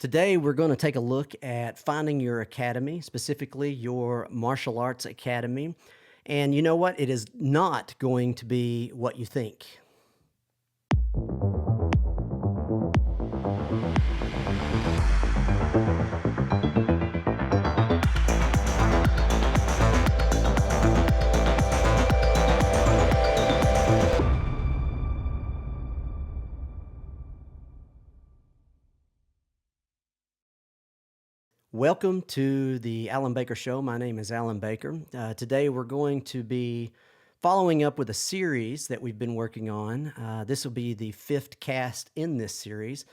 Today, we're going to take a look at finding your academy, specifically your martial arts academy. And you know what? It is not going to be what you think. Welcome to the Alan Baker Show. My name is Alan Baker. Today, we're going to be following up with a series that we've been working on. This will be the fifth cast in this series.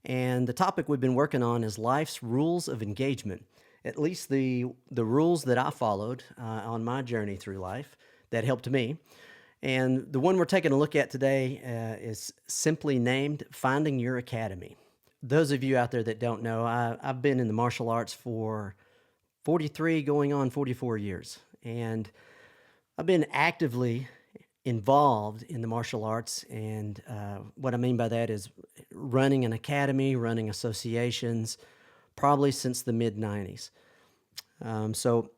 And the topic we've been working on is life's rules of engagement, at least the rules that I followed on my journey through life that helped me. And the one we're taking a look at today is simply named Finding Your Academy. Those of you out there that don't know, I've been in the martial arts for 43 going on 44 years. And I've been actively involved in the martial arts. And what I mean by that is running an academy, running associations, probably since the mid-90s. And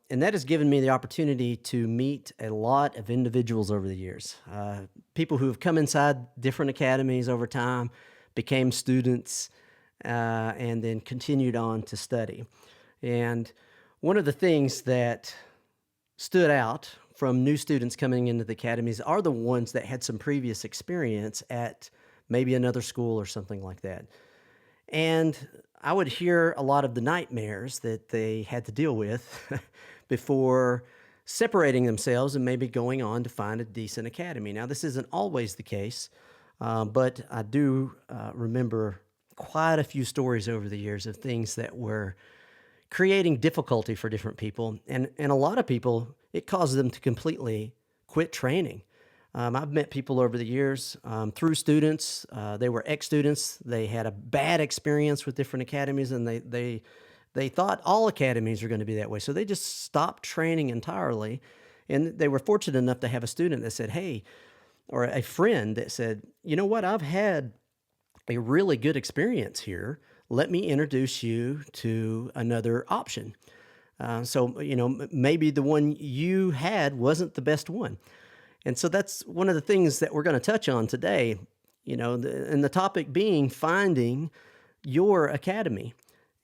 that has given me the opportunity to meet a lot of individuals over the years. People who have come inside different academies over time, became students, and then continued on to study. And one of the things that stood out from new students coming into the academies are the ones that had some previous experience at maybe another school or something like that. And I would hear a lot of the nightmares that they had to deal with before separating themselves and maybe going on to find a decent academy. Now, this isn't always the case, but I do remember quite a few stories over the years of things that were creating difficulty for different people. And a lot of people, it caused them to completely quit training. I've met people over the years through students. They were ex-students. They had a bad experience with different academies, and they thought all academies are going to be that way. So they just stopped training entirely. And they were fortunate enough to have a student that said, hey, or a friend that said, you know what, I've had a really good experience here. Let me introduce you to another option. Maybe the one you had wasn't the best one. And so that's one of the things that we're going to touch on today, and the topic being finding your academy.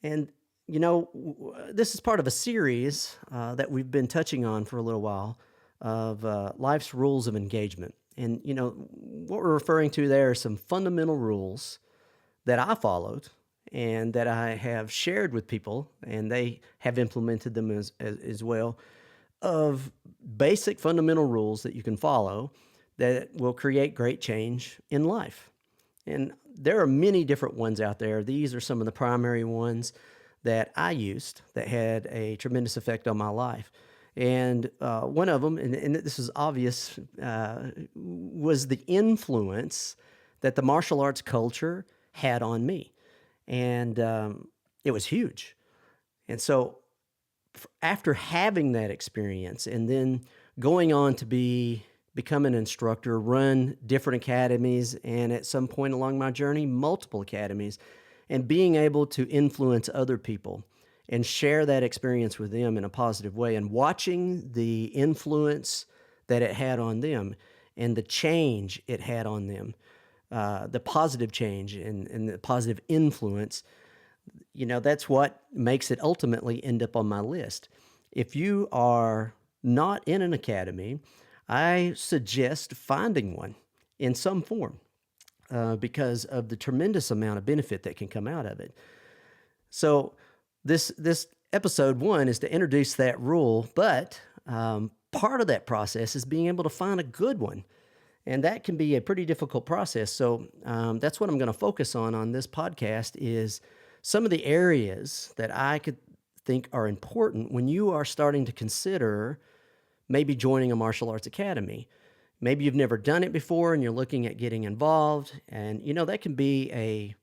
And, this is part of a series that we've been touching on for a little while of life's rules of engagement. And, what we're referring to there are some fundamental rules that I followed and that I have shared with people, and they have implemented them as well, of basic fundamental rules that you can follow that will create great change in life. And there are many different ones out there. These are some of the primary ones that I used that had a tremendous effect on my life. And one of them, and this is obvious, was the influence that the martial arts culture had on me. And it was huge. And so after having that experience and then going on to become an instructor, run different academies, and at some point along my journey, multiple academies, and being able to influence other people and share that experience with them in a positive way, and watching the influence that it had on them and the change it had on them, the positive change and the positive influence, that's what makes it ultimately end up on my list. If you are not in an academy, I suggest finding one in some form because of the tremendous amount of benefit that can come out of it. So this episode one is to introduce that rule, but part of that process is being able to find a good one. And that can be a pretty difficult process. So that's what I'm going to focus on this podcast is some of the areas that I could think are important when you are starting to consider maybe joining a martial arts academy. Maybe you've never done it before and you're looking at getting involved. And, that can be a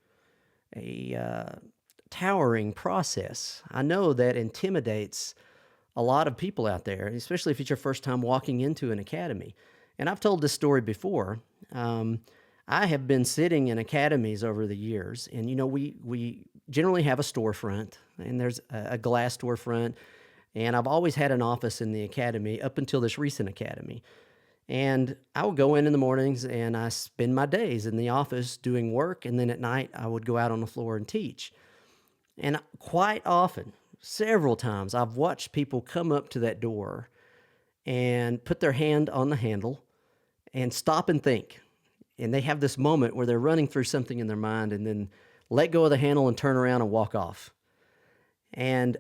towering process. I know that intimidates a lot of people out there, especially if it's your first time walking into an academy. And I've told this story before. I have been sitting in academies over the years, and we generally have a storefront, and there's a glass storefront. And I've always had an office in the academy up until this recent academy. And I would go in the mornings and I spend my days in the office doing work. And then at night, I would go out on the floor and teach. And quite often, several times, I've watched people come up to that door and put their hand on the handle and stop and think. And they have this moment where they're running through something in their mind and then let go of the handle and turn around and walk off. And,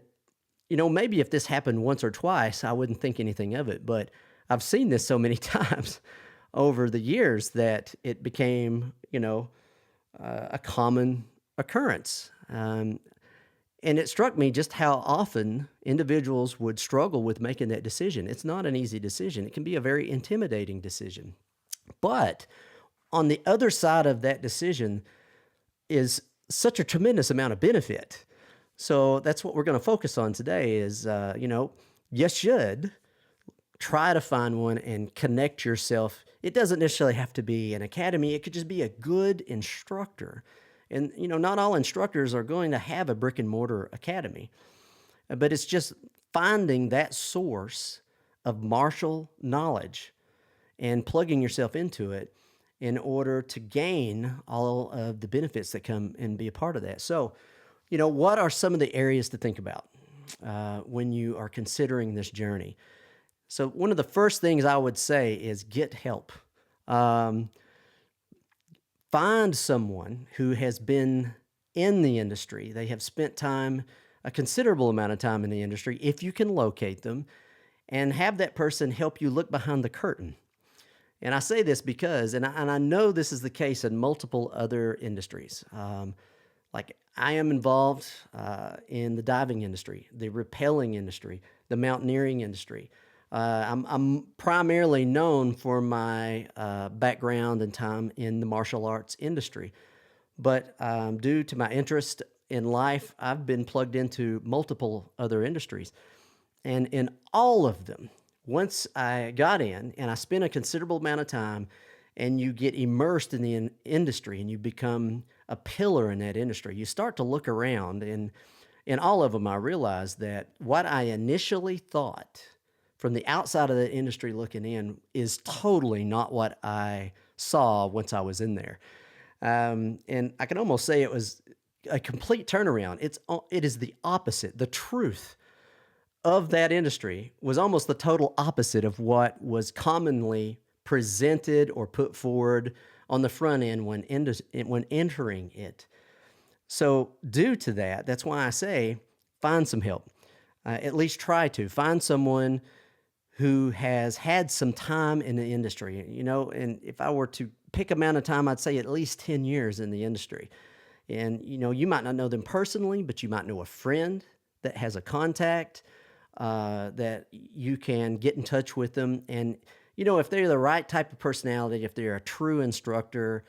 maybe if this happened once or twice, I wouldn't think anything of it. But I've seen this so many times over the years that it became, a common occurrence. And it struck me just how often individuals would struggle with making that decision. It's not an easy decision. It can be a very intimidating decision. But on the other side of that decision is such a tremendous amount of benefit. So that's what we're going to focus on today is, you should try to find one and connect yourself. It doesn't necessarily have to be an academy. It could just be a good instructor. And, not all instructors are going to have a brick and mortar academy, but it's just finding that source of martial knowledge and plugging yourself into it in order to gain all of the benefits that come and be a part of that. So, what are some of the areas to think about when you are considering this journey? So, one of the first things I would say is get help. Um, Find someone who has been in the industry. They have spent time, a considerable amount of time in the industry, if you can locate them, and have that person help you look behind the curtain. And I say this because, and I know this is the case in multiple other industries. Like I am involved in the diving industry, the rappelling industry, the mountaineering industry. I'm primarily known for my background and time in the martial arts industry. But due to my interest in life, I've been plugged into multiple other industries. And in all of them, once I got in and I spent a considerable amount of time, and you get immersed in the industry and you become a pillar in that industry, you start to look around. And in all of them, I realized that what I initially thought from the outside of the industry looking in is totally not what I saw once I was in there. And I can almost say it was a complete turnaround. It is the opposite. The truth of that industry was almost the total opposite of what was commonly presented or put forward on the front end when entering it. So due to that, that's why I say find some help. At least try to find someone who has had some time in the industry, and if I were to pick amount of time, I'd say at least 10 years in the industry. And, you might not know them personally, but you might know a friend that has a contact that you can get in touch with them. And, if they're the right type of personality, if they're a true instructor,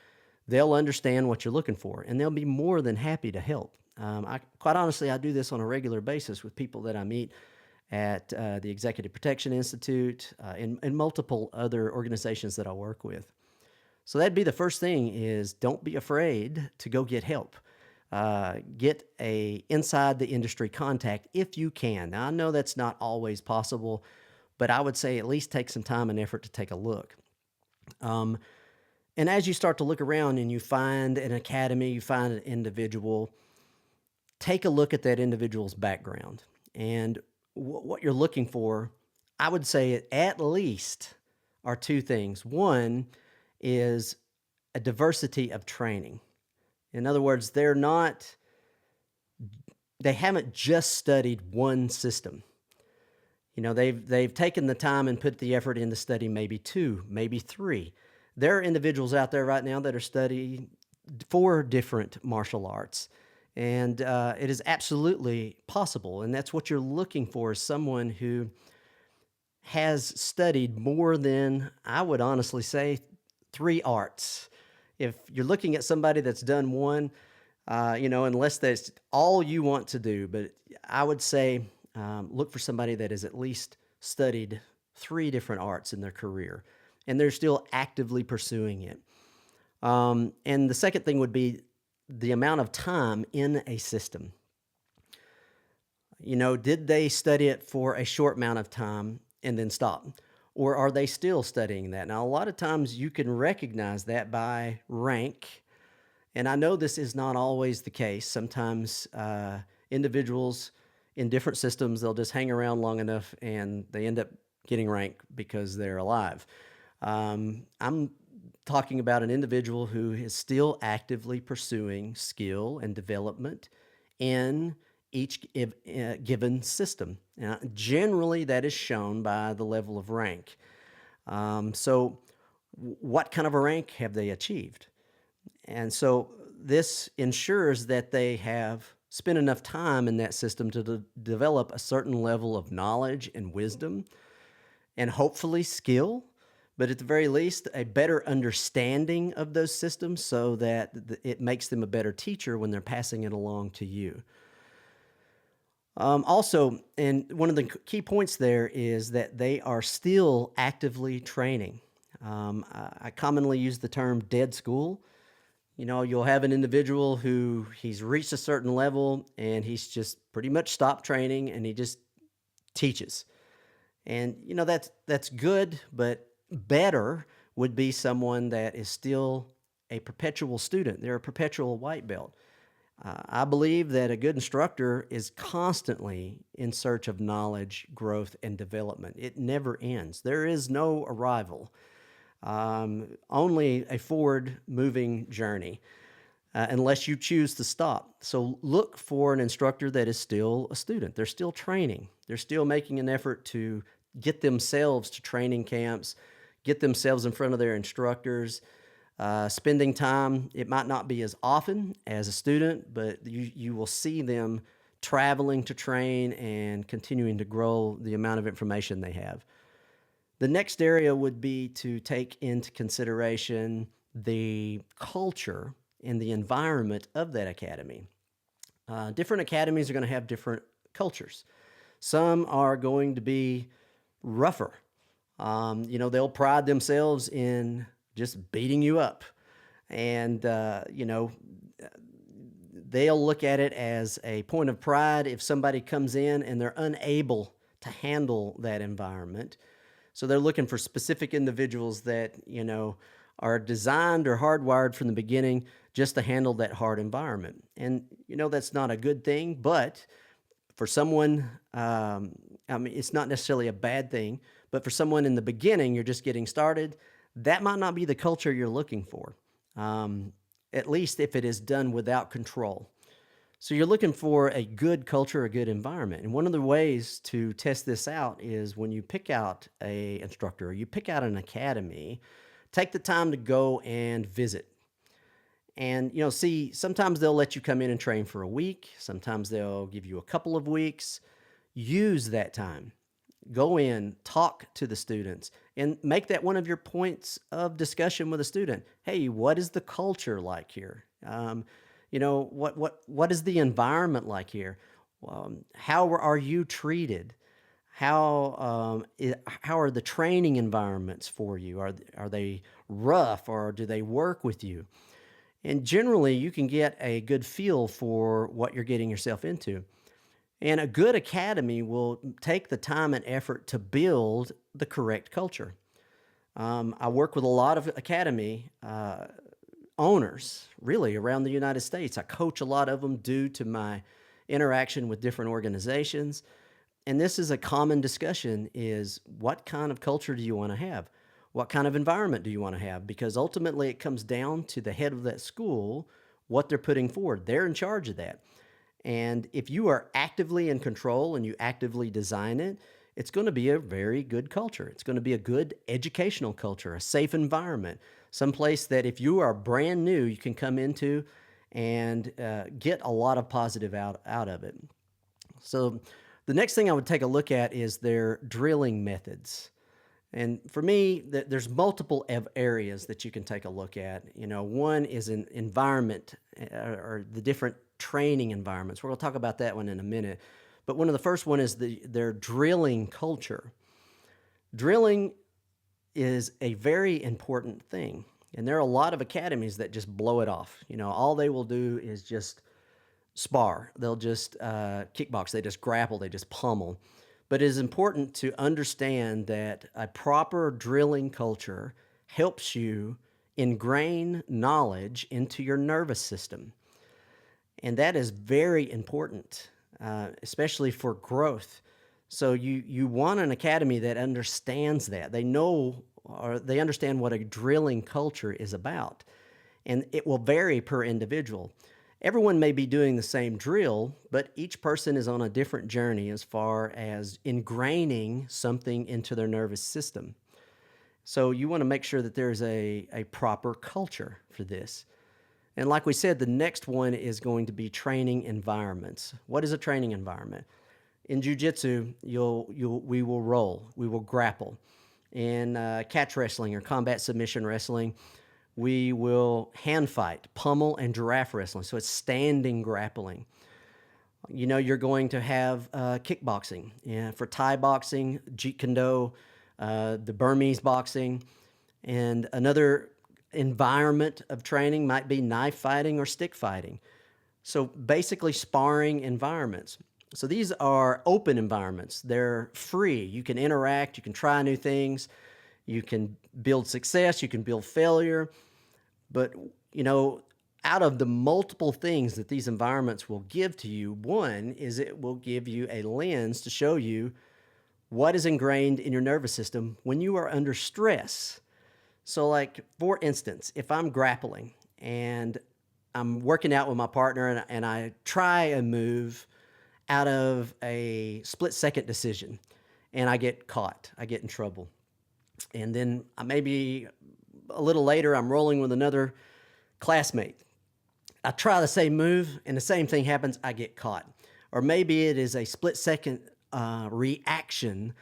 they'll understand what you're looking for and they'll be more than happy to help. Quite honestly, I do this on a regular basis with people that I meet at the Executive Protection Institute and multiple other organizations that I work with. So that'd be the first thing is don't be afraid to go get help. Get a inside the industry contact if you can. Now, I know that's not always possible, but I would say at least take some time and effort to take a look. And as you start to look around and you find an academy, you find an individual, take a look at that individual's background. And what you're looking for, I would say at least are two things. One is a diversity of training. In other words, they haven't just studied one system. They've taken the time and put the effort into study maybe two, maybe three. There are individuals out there right now that are studying 4 different martial arts. And it is absolutely possible. And that's what you're looking for is someone who has studied more than, I would honestly say, 3 arts. If you're looking at somebody that's done one, unless that's all you want to do, but I would say look for somebody that has at least studied 3 different arts in their career, and they're still actively pursuing it. And the second thing would be the amount of time in a system. Did they study it for a short amount of time and then stop? Or are they still studying that? Now, a lot of times you can recognize that by rank. And I know this is not always the case. Sometimes individuals in different systems, they'll just hang around long enough and they end up getting rank because they're alive. I'm talking about an individual who is still actively pursuing skill and development in each given system. Now, generally, that is shown by the level of rank. So, what kind of a rank have they achieved? And so, this ensures that they have spent enough time in that system to develop a certain level of knowledge and wisdom and hopefully skill, but at the very least, a better understanding of those systems so that it makes them a better teacher when they're passing it along to you. Also, and one of the key points there is that they are still actively training. I commonly use the term dead school. You'll have an individual who he's reached a certain level and he's just pretty much stopped training and he just teaches. And that's good, but better would be someone that is still a perpetual student. They're a perpetual white belt. I believe that a good instructor is constantly in search of knowledge, growth, and development. It never ends. There is no arrival, only a forward moving journey, unless you choose to stop. So look for an instructor that is still a student. They're still training. They're still making an effort to get themselves to training camps, get themselves in front of their instructors. Spending time, it might not be as often as a student, but you will see them traveling to train and continuing to grow the amount of information they have. The next area would be to take into consideration the culture and the environment of that academy. Different academies are going to have different cultures. Some are going to be rougher. They'll pride themselves in just beating you up. And, they'll look at it as a point of pride if somebody comes in and they're unable to handle that environment. So they're looking for specific individuals that, are designed or hardwired from the beginning just to handle that hard environment. And, that's not a good thing, but for someone, it's not necessarily a bad thing, but for someone in the beginning, you're just getting started, that might not be the culture you're looking for, at least if it is done without control. So you're looking for a good culture, a good environment. And one of the ways to test this out is when you pick out a instructor, or you pick out an academy, take the time to go and visit. And, see, sometimes they'll let you come in and train for a week. Sometimes they'll give you a couple of weeks. Use that time. Go in, talk to the students, and make that one of your points of discussion with a student. Hey, what is the culture like here? What is the environment like here? How are you treated? How are the training environments for you? Are they rough or do they work with you? And generally, you can get a good feel for what you're getting yourself into. And a good academy will take the time and effort to build the correct culture. I work with a lot of academy owners, really, around the United States. I coach a lot of them due to my interaction with different organizations. And this is a common discussion is what kind of culture do you want to have? What kind of environment do you want to have? Because ultimately it comes down to the head of that school, what they're putting forward. They're in charge of that. And if you are actively in control and you actively design it, it's going to be a very good culture. It's going to be a good educational culture, a safe environment, someplace that if you are brand new, you can come into and get a lot of positive out of it. So the next thing I would take a look at is their drilling methods. And for me, there's multiple areas that you can take a look at. One is an environment or the different training environments. We're going to talk about that one in a minute. But one of the first one is their drilling culture. Drilling is a very important thing. And there are a lot of academies that just blow it off. All they will do is just spar. They'll just kickbox. They just grapple. They just pummel. But it is important to understand that a proper drilling culture helps you ingrain knowledge into your nervous system. And that is very important, especially for growth. So you want an academy that understands that. They know or they understand what a drilling culture is about. And it will vary per individual. Everyone may be doing the same drill, but each person is on a different journey as far as ingraining something into their nervous system. So you want to make sure that there's a proper culture for this. And like we said, the next one is going to be training environments. What is a training environment? In jiu-jitsu, we will roll, we will grapple. In catch wrestling or combat submission wrestling, we will hand fight, pummel, and giraffe wrestling. So it's standing grappling. You're going to have kickboxing. Yeah, for Thai boxing, Jeet Kune Do, the Burmese boxing, and another environment of training might be knife fighting or stick fighting. So basically sparring environments. So these are open environments. They're free. You can interact, you can try new things, you can build success, you can build failure. But, out of the multiple things that these environments will give to you, one is it will give you a lens to show you what is ingrained in your nervous system when you are under stress. So like, for instance, if I'm grappling and I'm working out with my partner and I try a move out of a split-second decision and I get caught, I get in trouble. And then maybe a little later, I'm rolling with another classmate. I try the same move and the same thing happens, I get caught. Or maybe it is a split-second reaction.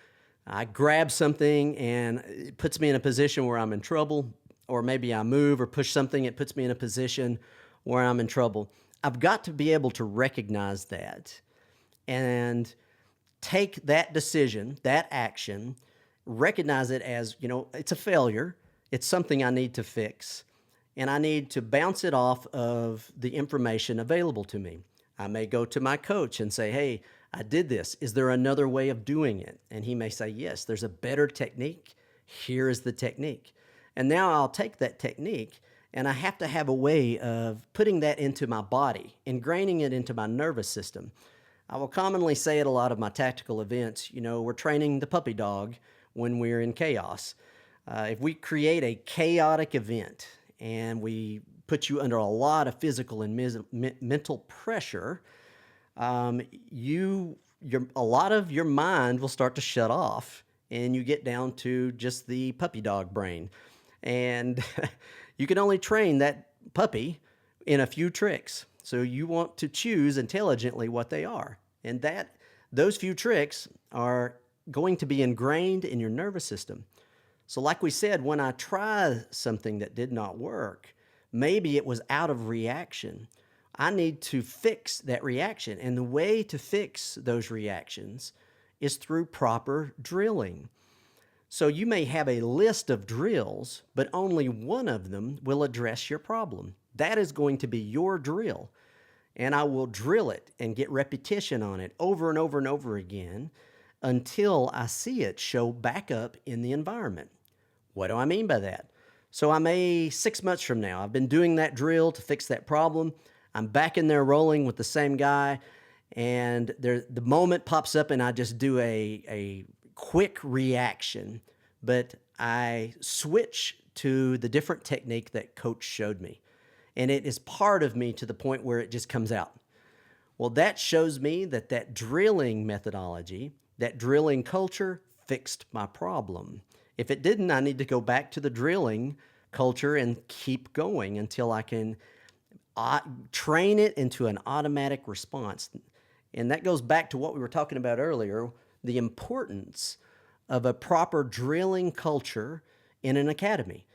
I grab something and it puts me in a position where I'm in trouble, or maybe I move or push something, it puts me in a position where I'm in trouble. I've got to be able to recognize that and take that decision, that action, recognize it as, it's a failure. It's something I need to fix, and I need to bounce it off of the information available to me. I may go to my coach and say, hey, I did this. Is there another way of doing it? And he may say, yes, there's a better technique. Here is the technique. And now I'll take that technique and I have to have a way of putting that into my body, ingraining it into my nervous system. I will commonly say at a lot of my tactical events, we're training the puppy dog when we're in chaos. If we create a chaotic event and we put you under a lot of physical and mental pressure, a lot of your mind will start to shut off and you get down to just the puppy dog brain. And you can only train that puppy in a few tricks. So you want to choose intelligently what they are. And those few tricks are going to be ingrained in your nervous system. So like we said, when I try something that did not work, maybe it was out of reaction. I need to fix that reaction. And the way to fix those reactions is through proper drilling. So you may have a list of drills, but only one of them will address your problem. That is going to be your drill. And I will drill it and get repetition on it over and over and over again until I see it show back up in the environment. What do I mean by that? So I may 6 months from now, I've been doing that drill to fix that problem. I'm back in there rolling with the same guy, and the moment pops up and I just do a quick reaction, but I switch to the different technique that coach showed me. And it is part of me to the point where it just comes out. Well, that shows me that drilling methodology, that drilling culture fixed my problem. If it didn't, I need to go back to the drilling culture and keep going until I can train it into an automatic response. And that goes back to what we were talking about earlier, the importance of a proper drilling culture in an academy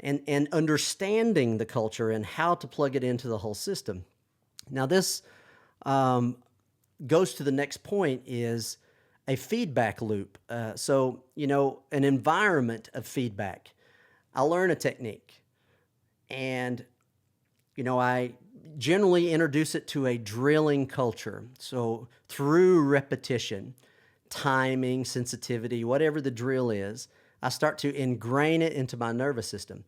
and understanding the culture and how to plug it into the whole system. Now, this goes to the next point is a feedback loop. So, an environment of feedback. I learn a technique. And, I generally introduce it to a drilling culture. So through repetition, timing, sensitivity, whatever the drill is, I start to ingrain it into my nervous system.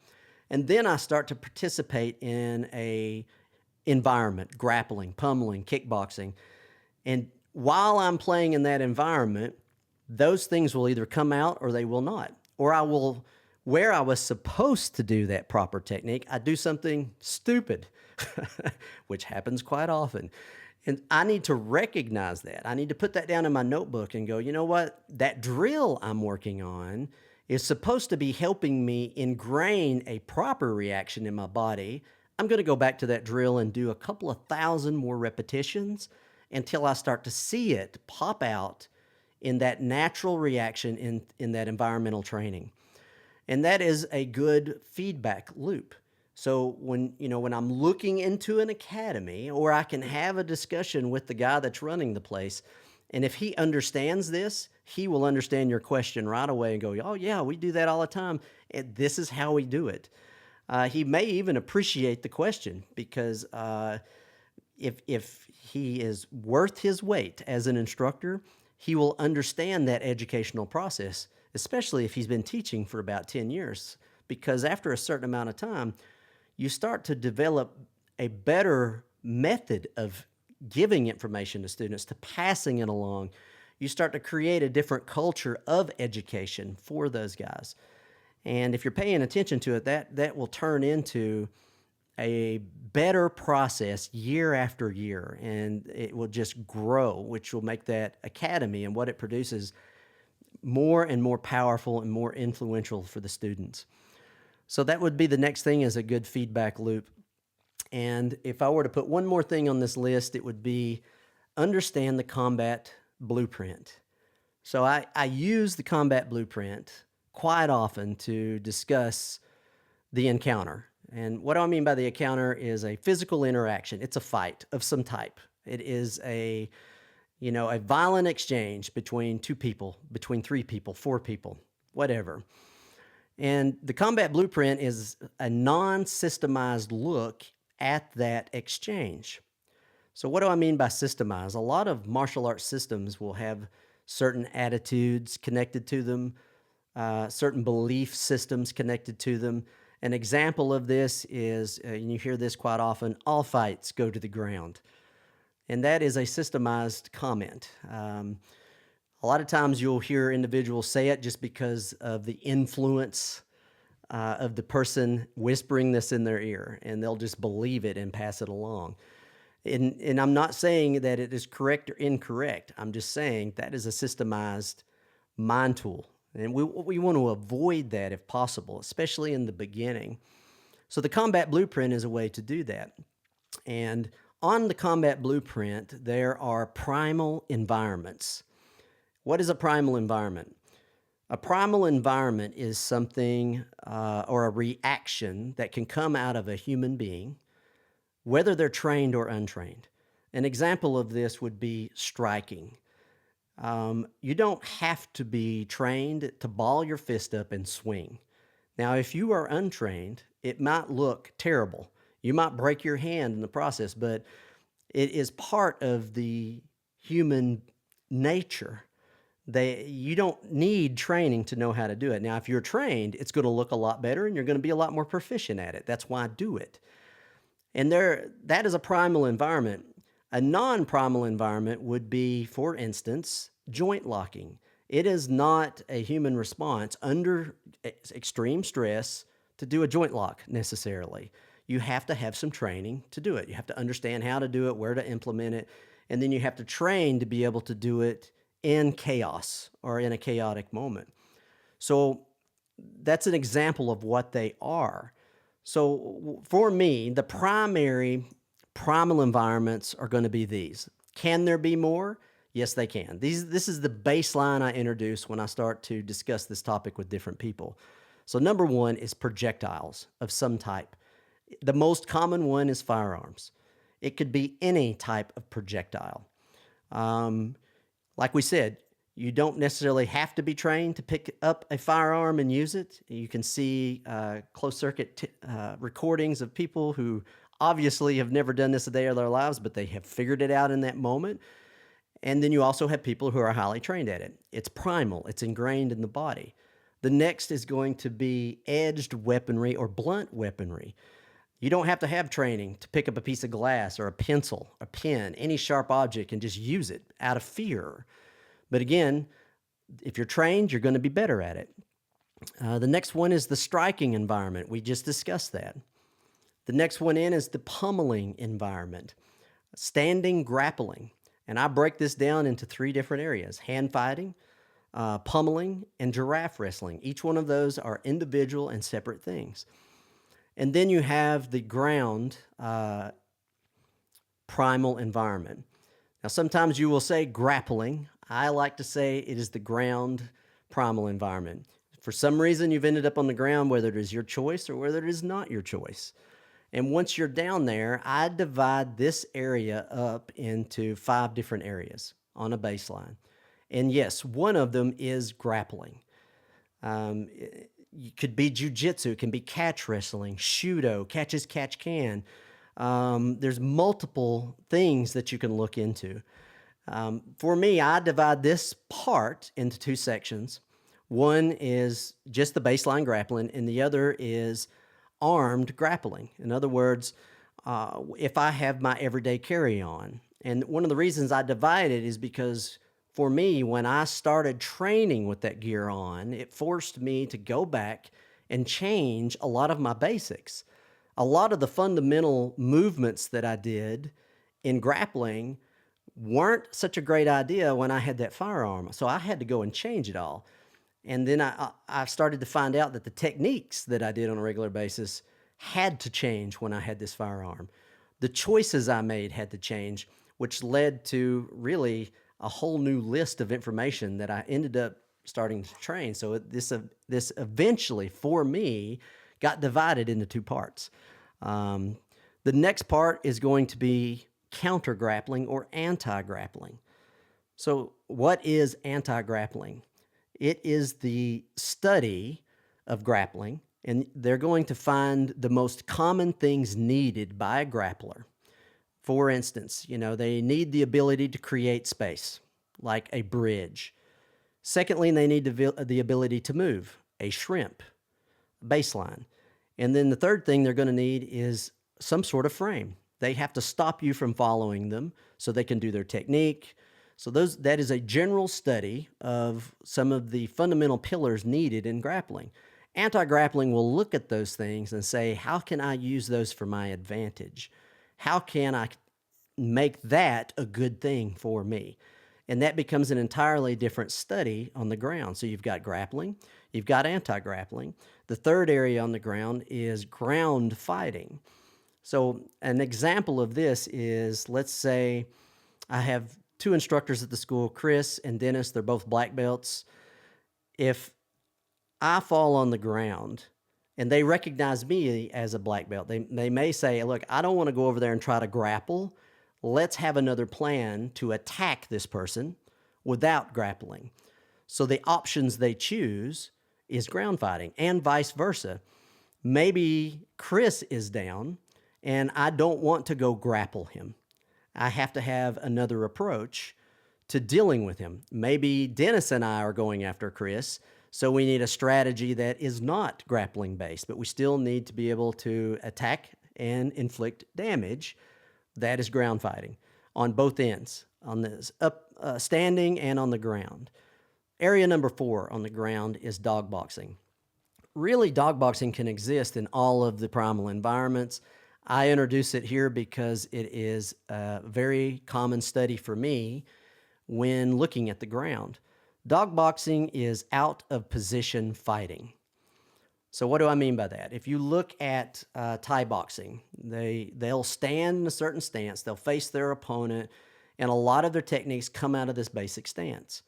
And then I start to participate in a environment, grappling, pummeling, kickboxing. And while I'm playing in that environment, those things will either come out or they will not. Or I will, where I was supposed to do that proper technique, I do something stupid, which happens quite often. And I need to recognize that. I need to put that down in my notebook and go, you know what? That drill I'm working on is supposed to be helping me ingrain a proper reaction in my body. I'm going to go back to that drill and do a couple of thousand more repetitions until I start to see it pop out in that natural reaction in that environmental training. And that is a good feedback loop. So when I'm looking into an academy, or I can have a discussion with the guy that's running the place, and if he understands this, he will understand your question right away and go, "Oh yeah, we do that all the time. And this is how we do it." He may even appreciate the question because if he is worth his weight as an instructor, he will understand that educational process, especially if he's been teaching for about 10 years. Because after a certain amount of time, you start to develop a better method of giving information to students, to passing it along. You start to create a different culture of education for those guys. And if you're paying attention to it, that will turn into a better process year after year, and it will just grow, which will make that academy and what it produces more and more powerful and more influential for the students. So that would be the next thing, is a good feedback loop. And if I were to put one more thing on this list, it would be understand the combat blueprint. So I use the combat blueprint quite often to discuss the encounter. And what do I mean by the encounter is a physical interaction. It's a fight of some type. It is a violent exchange between two people, between three people, four people, whatever. And the combat blueprint is a non-systemized look at that exchange. So what do I mean by systemize? A lot of martial arts systems will have certain attitudes connected to them, certain belief systems connected to them. An example of this is, and you hear this quite often, all fights go to the ground. And that is a systemized comment. A lot of times you'll hear individuals say it just because of the influence of the person whispering this in their ear, and they'll just believe it and pass it along. And I'm not saying that it is correct or incorrect. I'm just saying that is a systemized mind tool. And we want to avoid that if possible, especially in the beginning. So the combat blueprint is a way to do that. And on the combat blueprint, there are primal environments. What is a primal environment? A primal environment is something or a reaction that can come out of a human being, whether they're trained or untrained. An example of this would be striking. You don't have to be trained to ball your fist up and swing. Now, if you are untrained, it might look terrible. You might break your hand in the process, but it is part of the human nature. You don't need training to know how to do it. Now, if you're trained, it's going to look a lot better and you're going to be a lot more proficient at it. That's why I do it. And that is a primal environment. A non-primal environment would be, for instance, joint locking. It is not a human response under extreme stress to do a joint lock necessarily. You have to have some training to do it. You have to understand how to do it, where to implement it, and then you have to train to be able to do it in chaos or in a chaotic moment. So that's an example of what they are. So for me, the primary primal environments are going to be these. Can there be more? Yes, they can. This is the baseline I introduce when I start to discuss this topic with different people. So number one is projectiles of some type. The most common one is firearms. It could be any type of projectile. Like we said, You don't necessarily have to be trained to pick up a firearm and use it. You can see closed circuit recordings of people who obviously have never done this a day of their lives, but they have figured it out in that moment. And then you also have people who are highly trained at it. It's primal, it's ingrained in the body. The next is going to be edged weaponry or blunt weaponry. You don't have to have training to pick up a piece of glass or a pencil, a pen, any sharp object and just use it out of fear. But again, if you're trained, you're going to be better at it. The next one is the striking environment. We just discussed that. The next one in is the pummeling environment, standing grappling. And I break this down into 3 different areas: hand fighting, pummeling, and giraffe wrestling. Each one of those are individual and separate things. And then you have the ground primal environment. Now, sometimes you will say grappling. I like to say it is the ground primal environment. For some reason, you've ended up on the ground, whether it is your choice or whether it is not your choice. And once you're down there, I divide this area up into 5 different areas on a baseline. And yes, one of them is grappling. It could be jujitsu, it can be catch wrestling, shudo, catch as catch can. There's multiple things that you can look into. For me, I divide this part into 2 sections. One is just the baseline grappling, and the other is armed grappling. In other words, if I have my everyday carry-on. And one of the reasons I divide it is because for me, when I started training with that gear on, it forced me to go back and change a lot of my basics. A lot of the fundamental movements that I did in grappling weren't such a great idea when I had that firearm. So I had to go and change it all. And then I started to find out that the techniques that I did on a regular basis had to change when I had this firearm. The choices I made had to change, which led to really a whole new list of information that I ended up starting to train. So this eventually, for me, got divided into 2 parts. The next part is going to be counter grappling or anti-grappling. So what is anti-grappling? It is the study of grappling, and they're going to find the most common things needed by a grappler. For instance, they need the ability to create space, like a bridge. Secondly, they need the ability to move, a shrimp, baseline. And then the third thing they're going to need is some sort of frame. They have to stop you from following them so they can do their technique. So that is a general study of some of the fundamental pillars needed in grappling. Anti-grappling will look at those things and say, how can I use those for my advantage? How can I make that a good thing for me? And that becomes an entirely different study on the ground. So you've got grappling, you've got anti-grappling. The third area on the ground is ground fighting. So an example of this is, let's say I have 2 instructors at the school, Chris and Dennis. They're both black belts. If I fall on the ground and they recognize me as a black belt, they may say, look, I don't want to go over there and try to grapple. Let's have another plan to attack this person without grappling. So the options they choose is ground fighting, and vice versa. Maybe Chris is down and I don't want to go grapple him. I have to have another approach to dealing with him. Maybe Dennis and I are going after Chris, so we need a strategy that is not grappling based, but we still need to be able to attack and inflict damage. That is ground fighting on both ends, on the standing and on the ground. Area number 4 on the ground is dog boxing. Really, dog boxing can exist in all of the primal environments. I introduce it here because it is a very common study for me when looking at the ground. Dog boxing is out of position fighting. So what do I mean by that? If you look at Thai boxing, they'll stand in a certain stance, they'll face their opponent, and a lot of their techniques come out of this basic stance.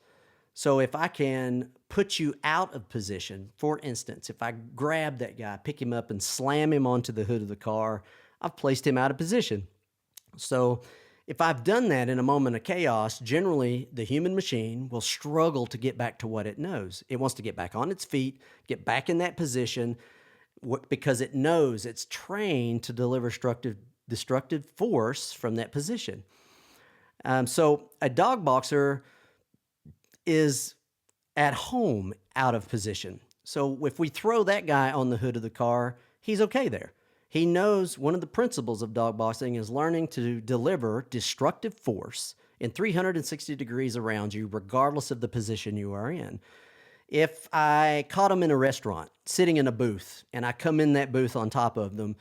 So if I can put you out of position, for instance, if I grab that guy, pick him up and slam him onto the hood of the car, I've placed him out of position. So If I've done that in a moment of chaos, generally the human machine will struggle to get back to what it knows. It wants to get back on its feet, get back in that position because it knows it's trained to deliver destructive force from that position. So a dog boxer is at home out of position. So if we throw that guy on the hood of the car, he's okay there. He knows one of the principles of dog boxing is learning to deliver destructive force in 360 degrees around you, regardless of the position you are in. If I caught him in a restaurant, sitting in a booth, and I come in that booth on top of them,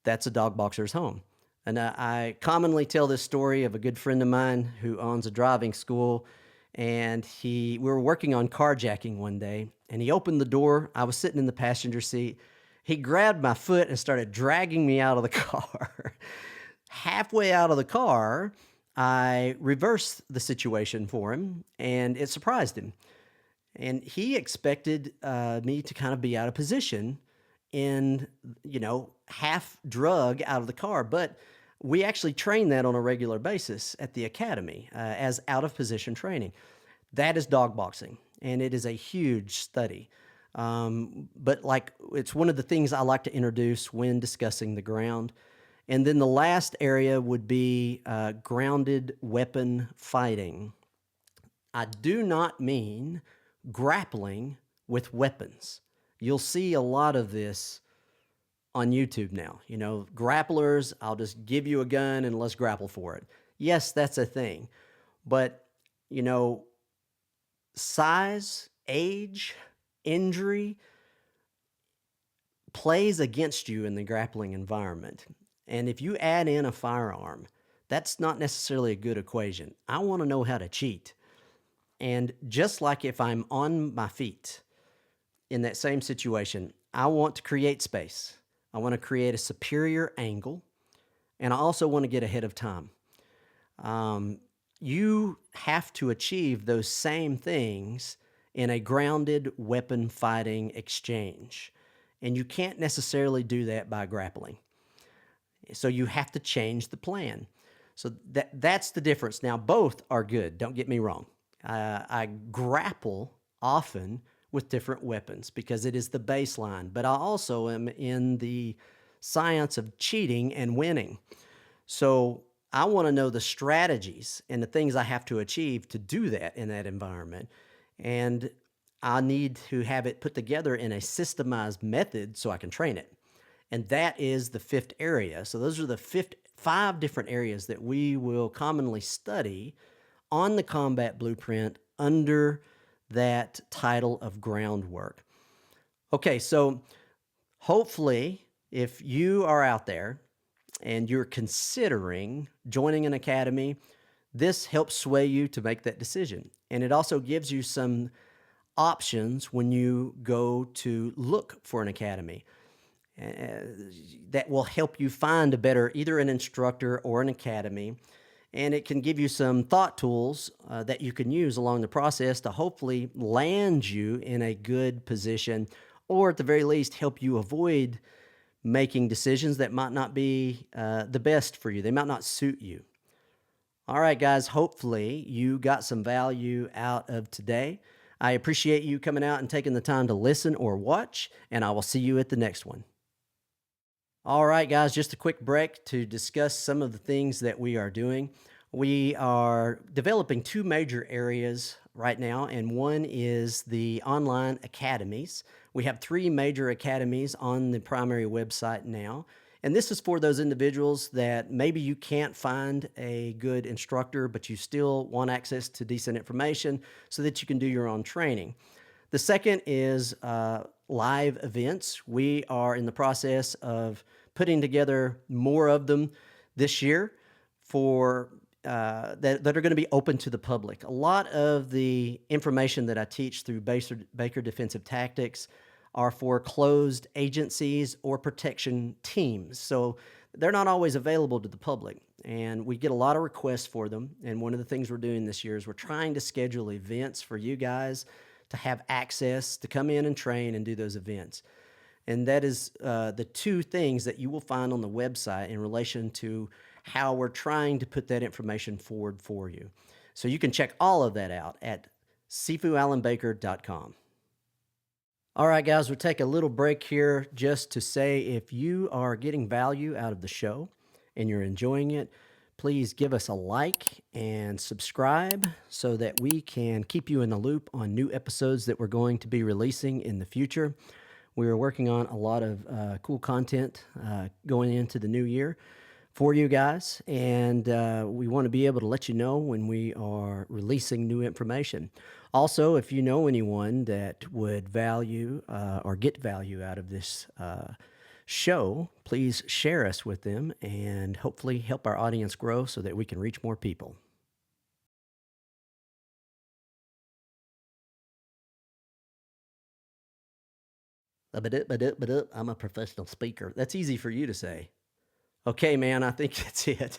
that's a dog boxer's home. And I commonly tell this story of a good friend of mine who owns a driving school, and we were working on carjacking one day, and he opened the door. I was sitting in the passenger seat. He grabbed my foot and started dragging me out of the car. Halfway out of the car, I reversed the situation for him, and it surprised him. And he expected me to kind of be out of position in, half drug out of the car. But we actually train that on a regular basis at the academy as out of position training. That is dog boxing, and it is a huge study. But it's one of the things I like to introduce when discussing the ground. And then the last area would be grounded weapon fighting. I do not mean grappling with weapons. You'll see a lot of this on YouTube now. Grapplers, I'll just give you a gun and let's grapple for it. Yes, that's a thing. But, size, age, injury plays against you in the grappling environment. And if you add in a firearm, that's not necessarily a good equation. I want to know how to cheat. And just like if I'm on my feet in that same situation, I want to create space. I want to create a superior angle, and I also want to get ahead of time. You have to achieve those same things in a grounded weapon fighting exchange, and you can't necessarily do that by grappling. So you have to change the plan. So that's the difference. Now, both are good. Don't get me wrong. I grapple often with different weapons because it is the baseline, but I also am in the science of cheating and winning. So I want to know the strategies and the things I have to achieve to do that in that environment. And I need to have it put together in a systemized method so I can train it. And that is the fifth area. So those are the five different areas that we will commonly study on the combat blueprint under that title of groundwork. Okay, so hopefully if you are out there and you're considering joining an academy, this helps sway you to make that decision. And it also gives you some options when you go to look for an academy. That will help you find either an instructor or an academy. And it can give you some thought tools that you can use along the process to hopefully land you in a good position, or at the very least help you avoid making decisions that might not be the best for you. They might not suit you. All right, guys, hopefully you got some value out of today. I appreciate you coming out and taking the time to listen or watch, and I will see you at the next one. All right, guys, just a quick break to discuss some of the things that we are doing. We are developing two major areas right now, and one is the online academies. We have three major academies on the primary website now, and this is for those individuals that maybe you can't find a good instructor, but you still want access to decent information so that you can do your own training. The second is live events. We are in the process of putting together more of them this year for that are going to be open to the public. A lot of the information that I teach through Baker Defensive Tactics are for closed agencies or protection teams. So they're not always available to the public, and we get a lot of requests for them. And one of the things we're doing this year is we're trying to schedule events for you guys to have access to come in and train and do those events. And that is the two things that you will find on the website in relation to how we're trying to put that information forward for you. So you can check all of that out at sifuallenbaker.com. All right, guys, we'll take a little break here just to say if you are getting value out of the show and you're enjoying it, please give us a like and subscribe so that we can keep you in the loop on new episodes that we're going to be releasing in the future. We are working on a lot of cool content going into the new year for you guys, and we want to be able to let you know when we are releasing new information. Also, if you know anyone that would value or get value out of this show, please share us with them and hopefully help our audience grow so that we can reach more people. I'm a professional speaker. That's easy for you to say. Okay, man, I think that's it.